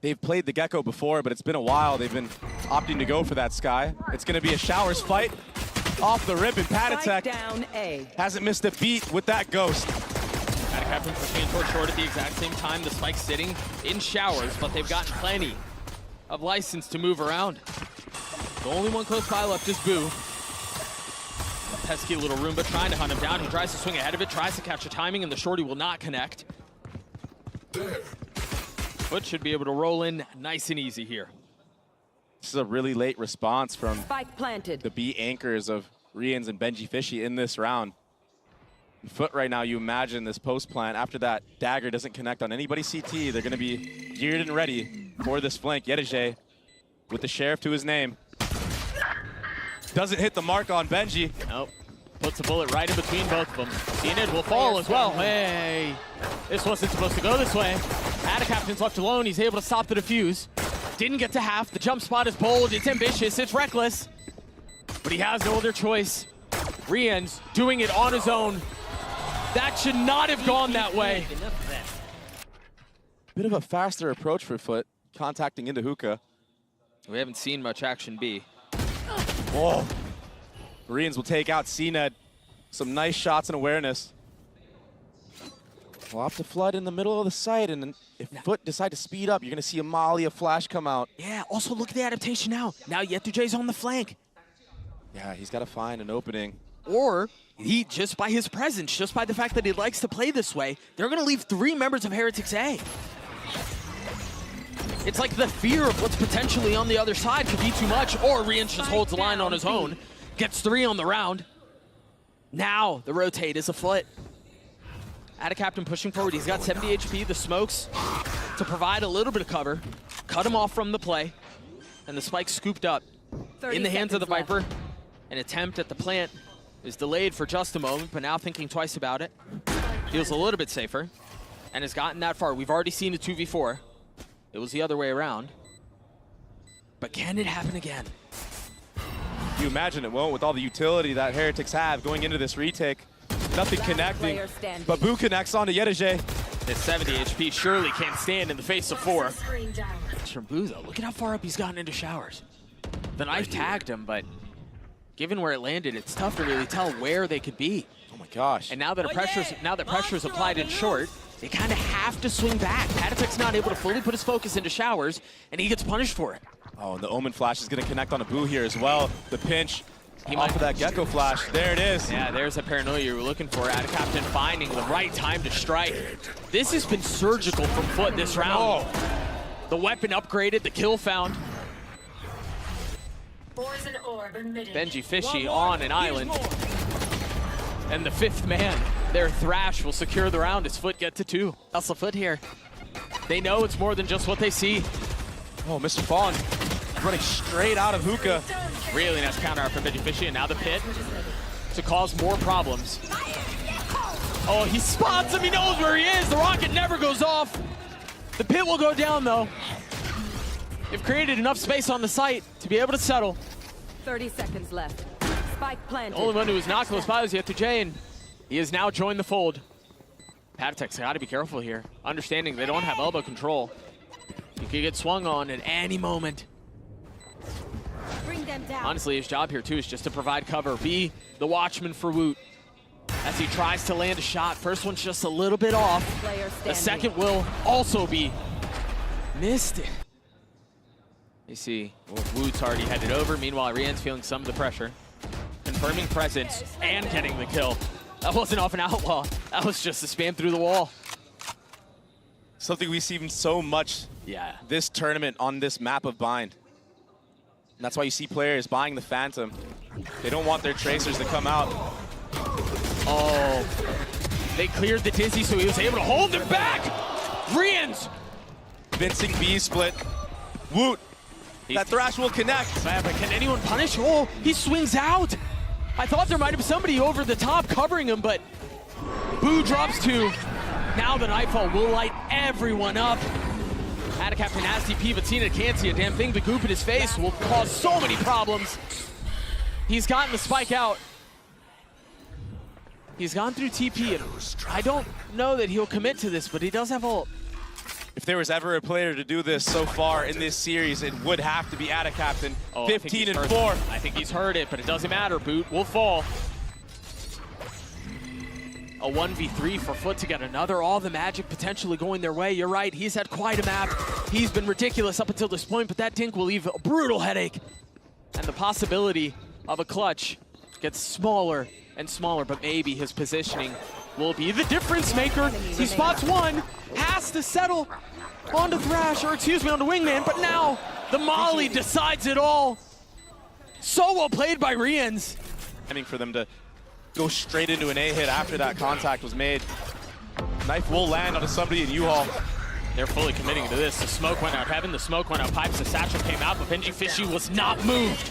They've played the Gecko before, but it's been a while. They've been opting to go for that Sky. It's going to be a Showers fight off the rip, and Patatech hasn't missed a beat with that Ghost. Captain pushing towards short at the exact same time. The Spike's sitting in Showers, but they've gotten plenty of license to move around. The only one close by left is Boo. Pesky little Roomba trying to hunt him down. He tries to swing ahead of it, tries to catch the timing, and the shorty will not connect. FUT should be able to roll in nice and easy here. This is a really late response from Spike planted. the B anchors of Rians and Benji Fishy in this round. FUT right now, you imagine this post plant after that dagger doesn't connect on anybody's CT. They're going to be geared and ready for this flank. Yedije with the Sheriff to his name. Doesn't hit the mark on Benji. Nope. Puts a bullet right in between both of them. Zenith will fall as well. Hey, this wasn't supposed to go this way. Captain's left alone. He's able to stop the defuse. Didn't get to half. The jump spot is bold. It's ambitious. It's reckless. But he has no other choice. Rian's doing it on his own. That should not have gone that way. Bit of a faster approach for FUT, contacting into hookah. We haven't seen much action B. Whoa. Rians will take out CNED. Some nice shots and awareness. We'll have to flood in the middle of the site, and if FUT decide to speed up, you're going to see a molly, a flash come out. Yeah, also look at the adaptation now. Now Yetuje's on the flank. Yeah, he's got to find an opening. Or he, just by his presence, just by the fact that he likes to play this way, they're going to leave 3 members of Heretics A. It's like the fear of what's potentially on the other side could be too much, or Rians just holds the line on his own, gets 3 on the round. Now the rotate is afoot. Captain pushing forward. He's got 70 HP. The smokes to provide a little bit of cover. Cut him off from the play. And the Spike scooped up in the hands of the Viper. An attempt at the plant is delayed for just a moment, but now thinking twice about it. Feels a little bit safer and has gotten that far. We've already seen a 2v4. It was the other way around. But can it happen again? You imagine it won't with all the utility that Heretics have going into this retake. Nothing connecting, but Boo connects onto Yedije. This 70 HP surely can't stand in the face of 4. It's from Boo though. Look at how far up he's gotten into Showers. The knife tagged him, but given where it landed, it's tough to really tell where they could be. Oh my gosh. And now that pressure's applied in short, they kind of have to swing back. Patatech's not able to fully put his focus into Showers, and he gets punished for it. Oh, and the Omen flash is going to connect on a Boo here as well. The pinch off of that Gecko flash. There it is. Yeah, there's a paranoia you were looking for. Captain finding the right time to strike. This has been surgical from FUT this round. Oh. The weapon upgraded, the kill found. Benji Fishy on an island. And the 5th man, their Thrash, will secure the round as FUT get to 2. That's the FUT here. They know it's more than just what they see. Oh, Mr. Fawn running straight out of hookah. Really nice counter out from Benji Fishy, and now the pit to cause more problems. Oh, he spots him, he knows where he is. The rocket never goes off. The pit will go down though. They've created enough space on the site to be able to settle. 30 seconds left. Spike planted. The only one who was not close by was Yetuj, and he has now joined the fold. Patatech's got to be careful here, understanding they don't have elbow control. He could get swung on at any moment. Bring them down. Honestly, his job here too is just to provide cover, be the watchman for Woot as he tries to land a shot. First one's just a little bit off. The second will also be missed. You see, Woot's already headed over. Meanwhile, Rian's feeling some of the pressure, confirming presence and getting the kill. That wasn't off an outlaw. That was just a spam through the wall. Something we've seen so much this tournament on this map of Bind. And that's why you see players buying the Phantom. They don't want their tracers to come out. Oh, they cleared the Dizzy, so he was able to hold him back. Rians! Vincing B split. Woot. That Thrash will connect. But can anyone punish? Oh, he swings out. I thought there might have been somebody over the top covering him, but Boo drops 2. Now the Nightfall will light everyone up. Captain has TP, but Cena can't see a damn thing. The goop in his face will cause so many problems. He's gotten the Spike out. He's gone through TP, and I don't know that he'll commit to this, but he does have ult. If there was ever a player to do this so far in this series, it would have to be Adacaptan. 15 and 4. I think he's heard it, but it doesn't matter. Boot will fall. A 1v3 for FUT to get another. All the magic potentially going their way. You're right, he's had quite a map. He's been ridiculous up until this point, but that dink will leave a brutal headache. And the possibility of a clutch gets smaller and smaller, but maybe his positioning will be the difference maker. He spots one, has to settle onto Thrash, or excuse me, onto Wingman, but now the Molly decides it all. So well played by Rians. Aiming for them to go straight into an A hit after that contact was made. Knife will land onto somebody in U-Haul. They're fully committing to this. The smoke went out heaven, the smoke went out pipes, the satchel came out, but Benji Fishy was not moved.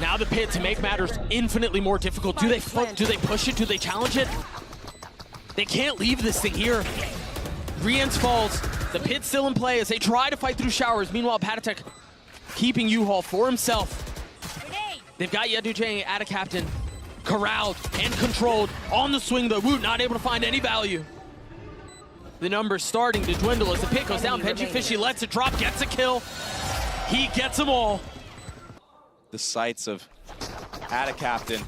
Now the pit, to make matters infinitely more difficult. Do they push it? Do they challenge it? They can't leave this thing here. Rians falls. The pit's still in play as they try to fight through showers. Meanwhile, Patatek keeping U-Haul for himself. They've got Yedujay and Adacaptan corralled and controlled on the swing, though. Woot not able to find any value. The numbers starting to dwindle as the pit goes down. Benji Fishy lets it drop, gets a kill. He gets them all. The sights of Adacaptan.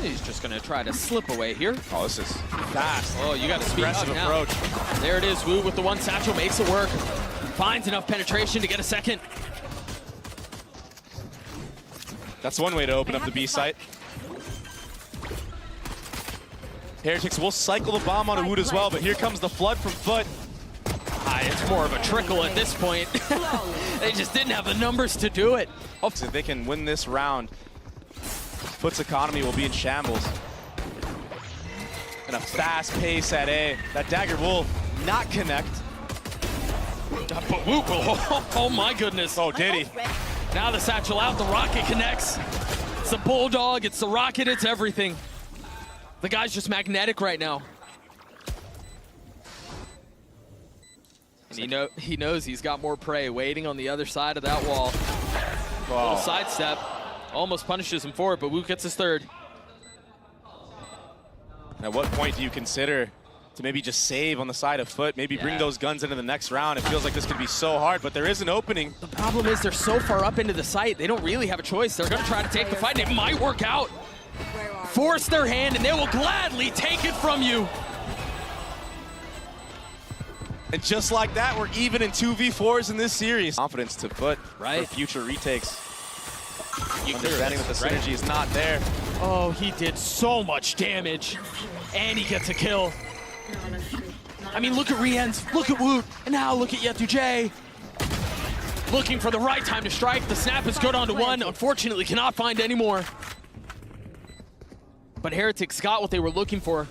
He's just gonna try to slip away here. Oh, this is fast. Oh, you gotta speed up now. Approach. There it is, Woot with the one satchel, makes it work. Finds enough penetration to get a second. That's one way to open up the B site. Heretics will cycle the bomb onto Woot as well, but here comes the flood from FUT. It's more of a trickle at this point. They just didn't have the numbers to do it. If they can win this round, FUT's economy will be in shambles. And a fast pace at A. That dagger will not connect. But Woot will, oh my goodness. Oh, did he? Now the satchel out, the rocket connects. It's the bulldog, it's the rocket, it's everything. The guy's just magnetic right now. And he knows he's got more prey waiting on the other side of that wall. Little sidestep, almost punishes him for it, but Woot gets his third. At what point do you consider to maybe just save on the side of FUT, maybe bring those guns into the next round? It feels like this could be so hard, but there is an opening. The problem is they're so far up into the site, they don't really have a choice. They're gonna try to take the fight, and it might work out. Force their hand, and they will gladly take it from you. And just like that, we're even in 2v4s in this series. Confidence to FUT for future retakes. Understanding that the synergy is not there. Oh, he did so much damage, and he gets a kill. I mean, look at Rians, look at Woot, and now look at Yedujay. Looking for the right time to strike. The snap is good onto one. Unfortunately, cannot find any more. But Heretics got what they were looking for.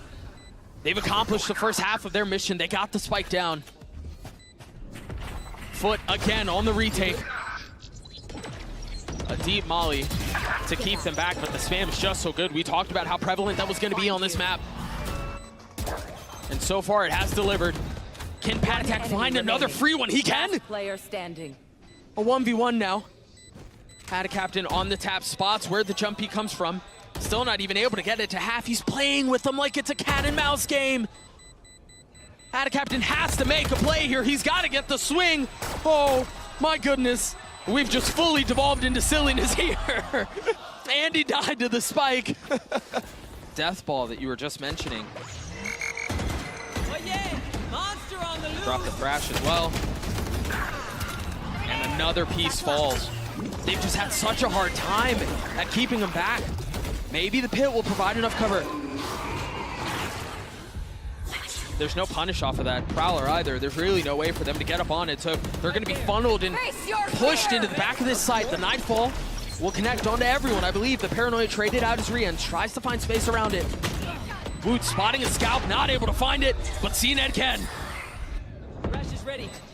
They've accomplished the first half of their mission. They got the spike down. FUT again on the retake. A deep molly to keep them back, but the spam is just so good. We talked about how prevalent that was going to be on this map. And so far, it has delivered. Can Patatek find another free one? He can! Player standing. A 1v1 now. Adacaptan on the tap, spots where the jump peek comes from. Still not even able to get it to half. He's playing with them like it's a cat and mouse game. Adacaptan has to make a play here. He's got to get the swing. Oh, my goodness. We've just fully devolved into silliness here. And he died to the spike. Death ball that you were just mentioning. Drop the thrash as well. And another piece falls. They've just had such a hard time at keeping him back. Maybe the pit will provide enough cover. There's no punish off of that Prowler either. There's really no way for them to get up on it, so they're going to be funneled and pushed into the back of this site. The Nightfall will connect onto everyone, I believe. The Paranoid traded out his Rians, tries to find space around it. Woot spotting his scalp, not able to find it, but CNED can.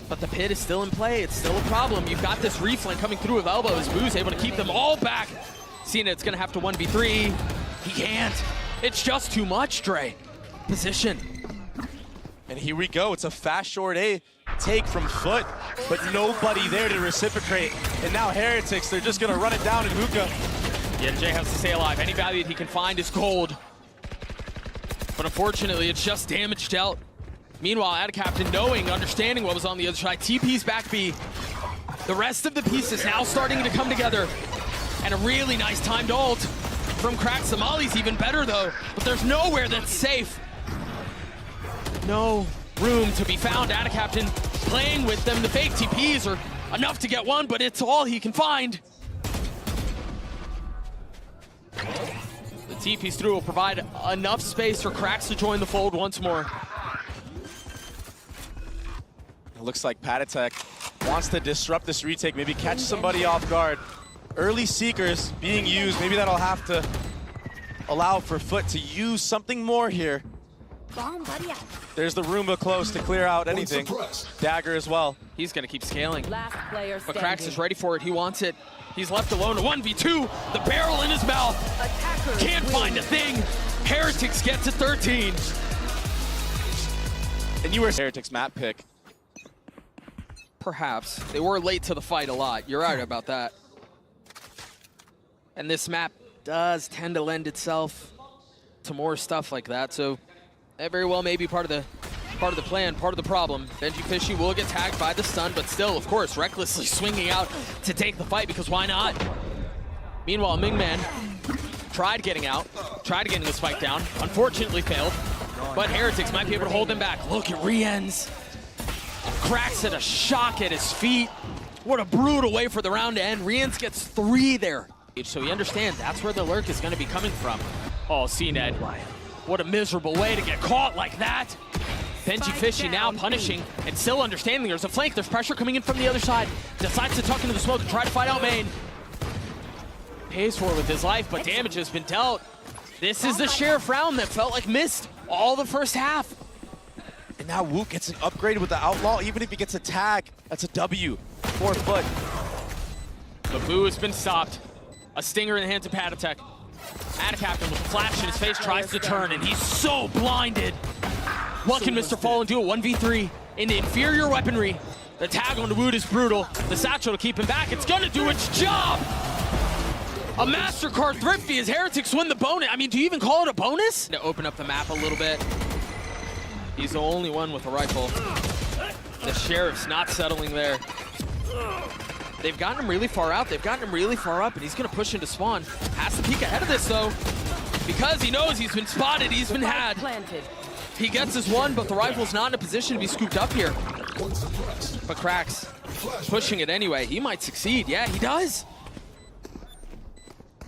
But the pit is still in play. It's still a problem. You've got this reflank coming through with elbows. Boo's able to keep them all back. CNED's going to have to 1v3. He can't. It's just too much, Dre. Position. And here we go. It's a fast short A take from FUT, but nobody there to reciprocate. And now Heretics, they're just going to run it down in hookah. Yeah, Jay has to stay alive. Any value that he can find is gold. But unfortunately, it's just damage dealt. Meanwhile, Adacaptain, knowing, understanding what was on the other side, TP's back B. The rest of the pieces now starting to come together. And a really nice timed ult from Crack. Somali's even better though, but there's nowhere that's safe. No room to be found. Adacaptain playing with them. The fake TPs are enough to get one, but it's all he can find. The TPs through will provide enough space for Cracks to join the fold once more. It looks like Patatek wants to disrupt this retake, maybe catch somebody off guard. Early Seekers being used, maybe that'll have to allow for FUT to use something more here. There's the Roomba close to clear out anything. Dagger as well. He's gonna keep scaling. Last player But standing. Cracks is ready for it, he wants it. He's left alone, a 1v2, the barrel in his mouth. Attackers Can't find a thing. Heretics get to 13. And you were Heretics map pick. Perhaps. They were late to the fight a lot. You're right about that. And this map does tend to lend itself to more stuff like that, so that very well may be part of the plan, part of the problem. Benji Fishy will get tagged by the stun, but still, of course, recklessly swinging out to take the fight, because why not? Meanwhile, Mingman tried getting out, tried getting the spike down, unfortunately failed, but Heretics might be able to hold them back. Look at Rien's. Cracks at a shock at his feet. What a brutal way for the round to end. Rien's gets 3 there. So he understands that's where the lurk is going to be coming from. Oh, CNED. What a miserable way to get caught like that. Benji Fishy now punishing and still understanding there's a flank. There's pressure coming in from the other side. Decides to tuck into the smoke and try to fight out main. Pays for it with his life, but damage has been dealt. This is the Sheriff round that felt like missed all the first half. And now Wook gets an upgrade with the Outlaw. Even if he gets a tag, that's a W for FUT. But Boo has been stopped. A stinger in the hands of Patatek. Adacaptain with a flash in his face tries to turn, and he's so blinded. What can Mr. Fallen do? A 1v3 into inferior weaponry. The tag on the Wood is brutal. The satchel to keep him back. It's gonna do its job! A MasterCard Thrifty as Heretics win the bonus. I mean, do you even call it a bonus? To open up the map a little bit. He's the only one with a rifle. The Sheriff's not settling there. They've gotten him really far out. They've gotten him really far up, and he's going to push into spawn. Has to peek ahead of this, though, because he knows he's been spotted. He's been had. He gets his one, but the rifle's not in a position to be scooped up here. But Cracks pushing it anyway. He might succeed. Yeah, he does.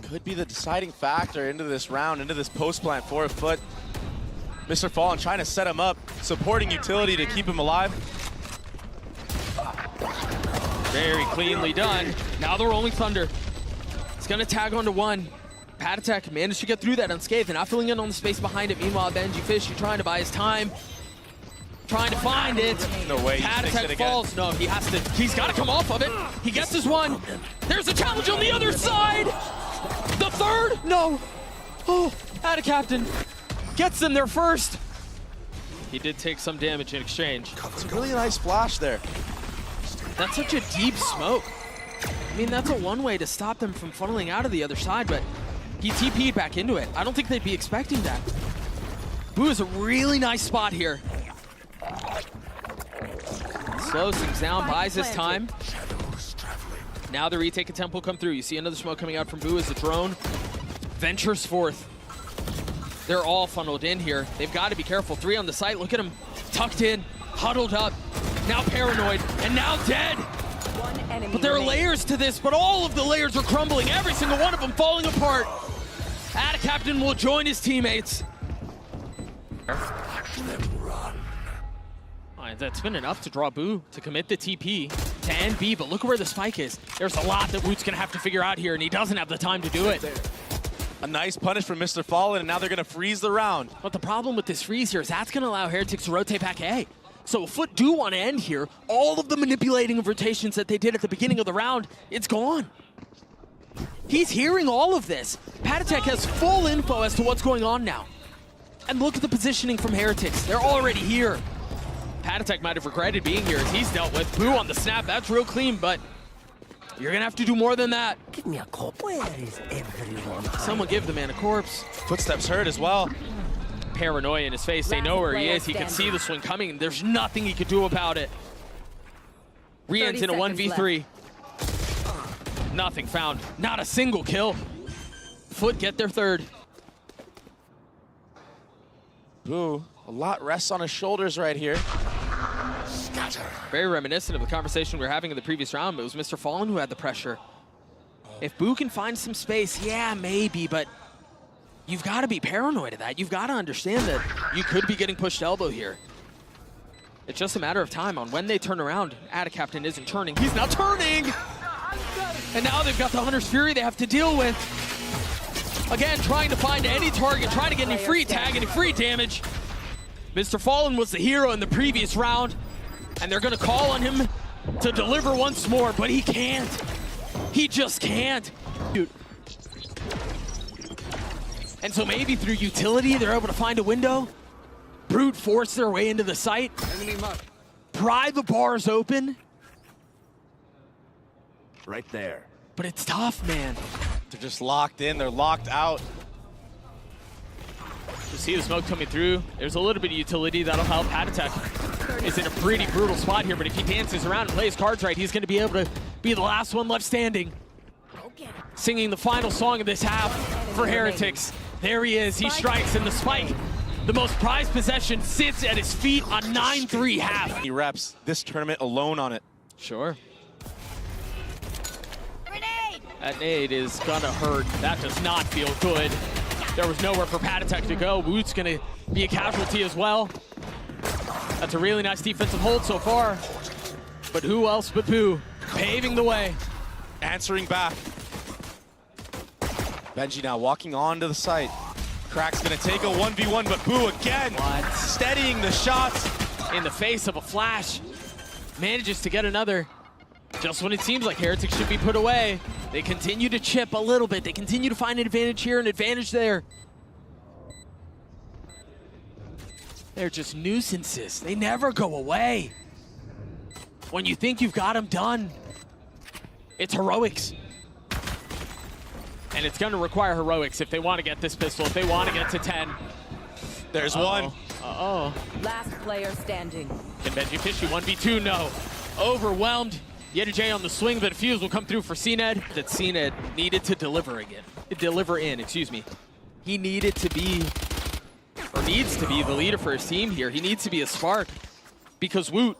Could be the deciding factor into this round, into this post plant for FUT. Mr. Fallen trying to set him up, supporting utility to keep him alive. Very cleanly done. Now the Rolling Thunder. It's gonna tag onto 1. Patatek managed to get through that unscathed. They're not filling in on the space behind it. Meanwhile, Benji Fishy trying to buy his time. Trying to find it. No way. Patatek falls. No, he has to. He's got to come off of it. He gets his one. There's a challenge on the other side. The third. No. Oh, Adacaptain gets them there first. He did take some damage in exchange. It's a really nice flash there. That's such a deep smoke. I mean, that's a one way to stop them from funneling out of the other side, but he TP'd back into it. I don't think they'd be expecting that. Boo is a really nice spot here. Slows things down, buys his time. Now the retake attempt will come through. You see another smoke coming out from Boo as the drone ventures forth. They're all funneled in here. They've got to be careful. 3 on the site. Look at him tucked in, huddled up, now paranoid, and now dead. But there are layers to this, but all of the layers are crumbling. Every single one of them falling apart. Adacaptain will join his teammates. That's been enough to draw Boo to commit the TP to end B, but look where the spike is. There's a lot that Woot's gonna have to figure out here, and he doesn't have the time to do it. A nice punish from Mr. Fallen, and now they're gonna freeze the round. But the problem with this freeze here is that's gonna allow Heretics to rotate back A. So if FUT do want to end here, all of the manipulating of rotations that they did at the beginning of the round, it's gone. He's hearing all of this. Patatek has full info as to what's going on now. And look at the positioning from Heretics. They're already here. Patatek might have regretted being here as he's dealt with. Boo on the snap, that's real clean, but you're gonna have to do more than that. Give me a corpse. Where is everyone? Someone give the man a corpse. Footsteps heard as well. paranoia in his face. They know where he is. He can see the swing coming, and there's nothing he could do about it. Rian's in a 1v3. Nothing found. Not a single kill. FUT get their third. Boo, a lot rests on his shoulders right here. Very reminiscent of the conversation we were having in the previous round, but it was Mr. Fallen who had the pressure. If Boo can find some space, yeah, maybe, but you've got to be paranoid of that. You've got to understand that you could be getting pushed elbow here. It's just a matter of time on when they turn around. Captain isn't turning. He's not turning! And now they've got the Hunter's Fury they have to deal with. Again, trying to find any target, trying to get any free tag, any free damage. Mr. Fallen was the hero in the previous round, and they're going to call on him to deliver once more, but he can't. He just can't. Dude. And so maybe through utility, they're able to find a window, brute force their way into the site, pry the bars open. Right there. But it's tough, man. They're just locked in, they're locked out. You see the smoke coming through. There's a little bit of utility that'll help. Heretics is in a pretty brutal spot here, but if he dances around and plays cards right, he's going to be able to be the last one left standing. Singing the final song of this half for Heretics. There he is, he strikes, and the spike, the most prized possession, sits at his feet on 9-3 half. He reps this tournament alone on it. Sure. That nade is gonna hurt. That does not feel good. There was nowhere for Heretics to go. Woot's gonna be a casualty as well. That's a really nice defensive hold so far. But who else but Boo, paving the way. Answering back. Benji now walking onto the site. Crack's gonna take a 1v1, but Boo again, steadying the shots. In the face of a flash, manages to get another. Just when it seems like Heretics should be put away, they continue to chip a little bit. They continue to find an advantage here, an advantage there. They're just nuisances. They never go away. When you think you've got them done, it's heroics. And it's going to require heroics if they want to get this pistol, if they want to get to 10. There's one. Uh-oh. Last player standing. Can Benji Fishy 1v2? No. Overwhelmed. J on the swing, but a fuse will come through for CNED. That CNED needed to deliver in, excuse me. He needed to be, or needs to be, the leader for his team here. He needs to be a spark because Woot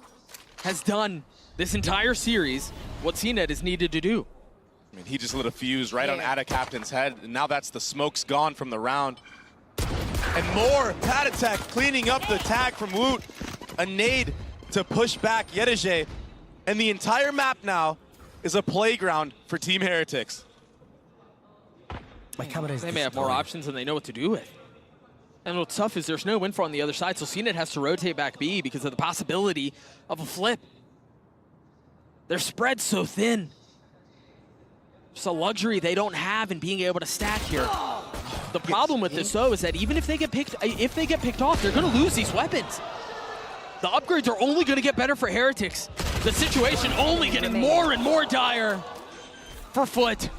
has done this entire series what CNED is needed to do. I mean, he just lit a fuse right on Captain's head, and now that's the smoke's gone from the round. And more Heretics cleaning up the tag from Woot. A nade to push back J. And the entire map now is a playground for Team Heretics. They may have more options than they know what to do with. And what's tough is there's no info on the other side, so CNED has to rotate back B because of the possibility of a flip. They're spread so thin. Just a luxury they don't have in being able to stack here. The problem with this, though, is that even if they get picked off, they're going to lose these weapons. The upgrades are only going to get better for Heretics. The situation only getting more and more dire for FUT.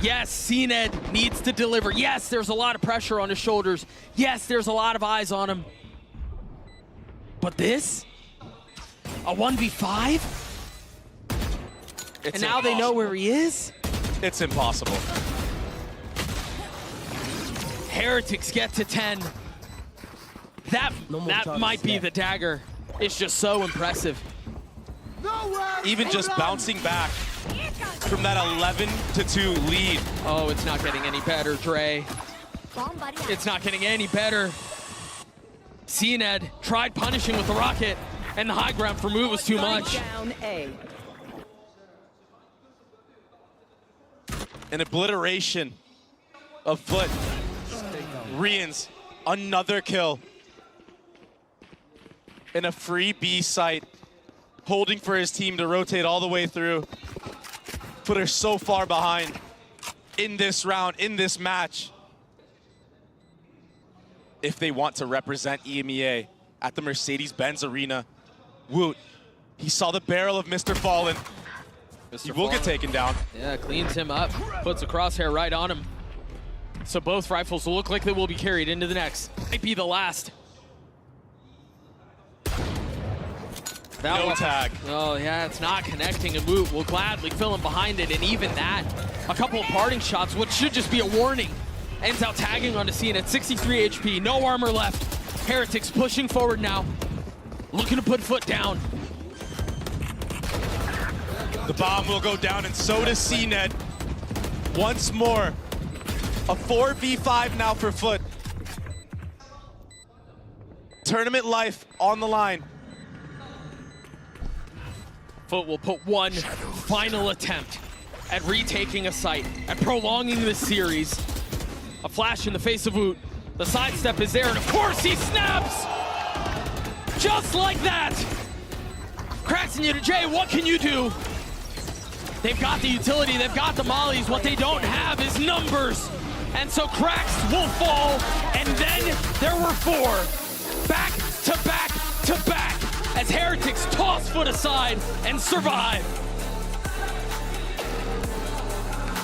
Yes, CNED needs to deliver. Yes, there's a lot of pressure on his shoulders. Yes, there's a lot of eyes on him. But this? A 1v5? And now they know where he is? It's impossible. Heretics get to 10. That might be the dagger. It's just so impressive. Even just bouncing back from that 11-2 lead. Oh, it's not getting any better, Dre. It's not getting any better. CNED tried punishing with the rocket, and the high ground for Moot was too much. Down A. An obliteration of FUT. Rians, another kill. In a free B site, holding for his team to rotate all the way through. FUT are so far behind in this round, in this match. If they want to represent EMEA at the Mercedes-Benz Arena, Woot, he saw the barrel of Mr. Fallen. He will get taken down. Yeah, cleans him up, puts a crosshair right on him. So both rifles will look like they will be carried into the next. Might be the last. No tag. Oh yeah, it's not connecting, and Woot will gladly fill in behind it, and even that, a couple of parting shots, what should just be a warning, ends out tagging onto Scene at 63 HP, no armor left. Heretics pushing forward now, looking to put foot down. The bomb will go down, and so does CNET. Once more, a 4v5 now for FUT. Tournament life on the line. FUT will put one final attempt at retaking a site, at prolonging this series. A flash in the face of Woot. The sidestep is there, and of course he snaps! Just like that! Cracks and Jay, what can you do? They've got the utility, they've got the mollies. What they don't have is numbers. And so Cracks will fall, and then there were 4. Back to back to back, as Heretics toss FUT aside and survive.